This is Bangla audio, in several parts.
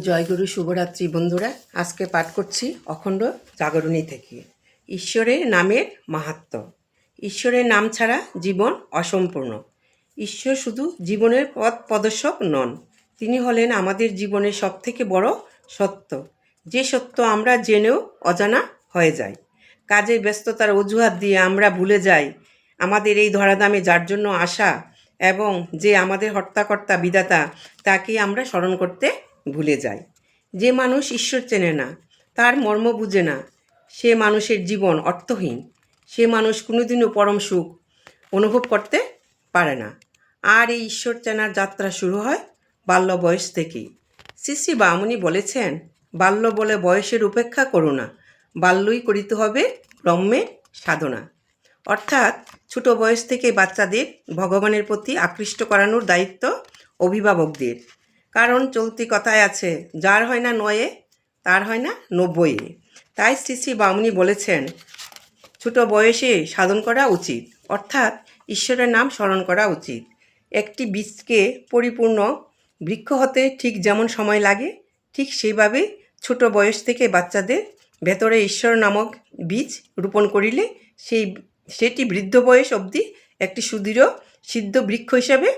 জয় গুরু শুভরাত্রি বন্ধুরা। আজকে পাঠ করছি অখণ্ড জাগরণী থেকে। ঈশ্বরের নামের মাহাত্ম্য। ঈশ্বরের নাম ছাড়া জীবন অসম্পূর্ণ। ঈশ্বর শুধু জীবনের পথ প্রদর্শক নন, তিনি হলেন আমাদের জীবনের সবথেকে বড় সত্য, যে সত্য আমরা জেনেও অজানা হয়ে যাই। কাজের ব্যস্ততার অজুহাত দিয়ে আমরা ভুলে যাই আমাদের এই ধরাধামে যার জন্য আসা, এবং যে আমাদের হর্তাকর্তা বিধাতা, তাকে আমরা স্মরণ করতে ভুলে যাই। যে মানুষ ঈশ্বর চেনে না, তার মর্ম বুঝে না, সে মানুষের জীবন অর্থহীন। সে মানুষ কোনোদিনও পরম সুখ অনুভব করতে পারে না। আর এই ঈশ্বর চেনার যাত্রা শুরু হয় বাল্য বয়স থেকেই। শ্রী শ্রী বামুনি বলেছেন, বাল্য বলে বয়সের উপেক্ষা করো না, বাল্যই করিতে হবে ব্রহ্মের সাধনা। অর্থাৎ ছোট বয়স থেকে বাচ্চাদের ভগবানের প্রতি আকৃষ্ট করানোর দায়িত্ব অভিভাবকদের। কারণ চলতি কথায় আছে, যার হয় না নয়ে তার হয় না 90-এ। তাই শ্রী শ্রী বামুনি বলেছেন, ছোট বয়সে সাধন করা উচিত, অর্থাৎ ঈশ্বরের নাম স্মরণ করা উচিত। একটি বীজকে পরিপূর্ণ বৃক্ষ হতে ঠিক যেমন সময় লাগে, ঠিক সেইভাবেই ছোট বয়স থেকে বাচ্চাদের ভেতরে ঈশ্বর নামক বীজ রোপণ করিলে সেটি বৃদ্ধ বয়স অবধি একটি সুদৃঢ় সিদ্ধ বৃক্ষ হিসাবে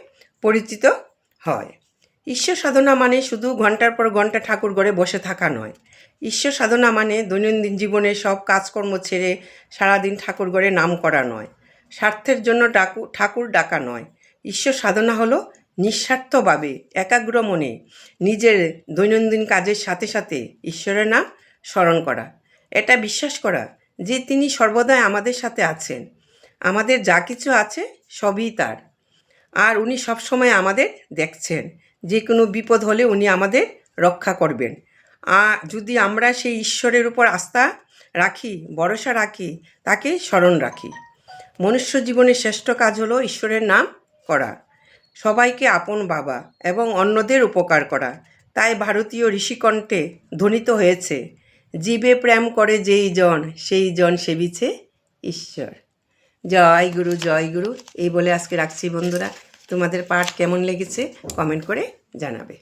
পরিচিত হয়। ঈশ্বর সাধনা মানে শুধু ঘন্টার পর ঘন্টা ঠাকুর ঘরে বসে থাকা নয়। ঈশ্বর সাধনা মানে দৈনন্দিন জীবনে সব কাজকর্ম ছেড়ে সারাদিন ঠাকুর ঘরে নাম করা নয়, স্বার্থের জন্য ঠাকুর ডাকা নয়। ঈশ্বর সাধনা হলো নিঃস্বার্থভাবে একাগ্র মনে নিজের দৈনন্দিন কাজের সাথে সাথে ঈশ্বরের নাম স্মরণ করা। এটা বিশ্বাস করা যে তিনি সর্বদাই আমাদের সাথে আছেন, আমাদের যা কিছু আছে সবই তার, আর উনি সবসময় আমাদের দেখছেন। যে কোনো বিপদ হলে উনি আমাদের রক্ষা করবেন। আর যদি আমরা সেই ঈশ্বরের উপর আস্থা রাখি, ভরসা রাখি, তাকে স্মরণ রাখি। মনুষ্য জীবনের শ্রেষ্ঠ কাজ হলো ঈশ্বরের নাম করা, সবাইকে আপন ভাবা এবং অন্যদের উপকার করা। তাই ভারতীয় ঋষিকণ্ঠে ধ্বনিত হয়েছে, জীবে প্রেম করে যেই জন, সেই জন সেবিছে ঈশ্বর। জয় গুরু। এই বলে আজকে রাখছি বন্ধুরা। তোমাদের পাঠ কেমন লেগেছে কমেন্ট করে জানাবে।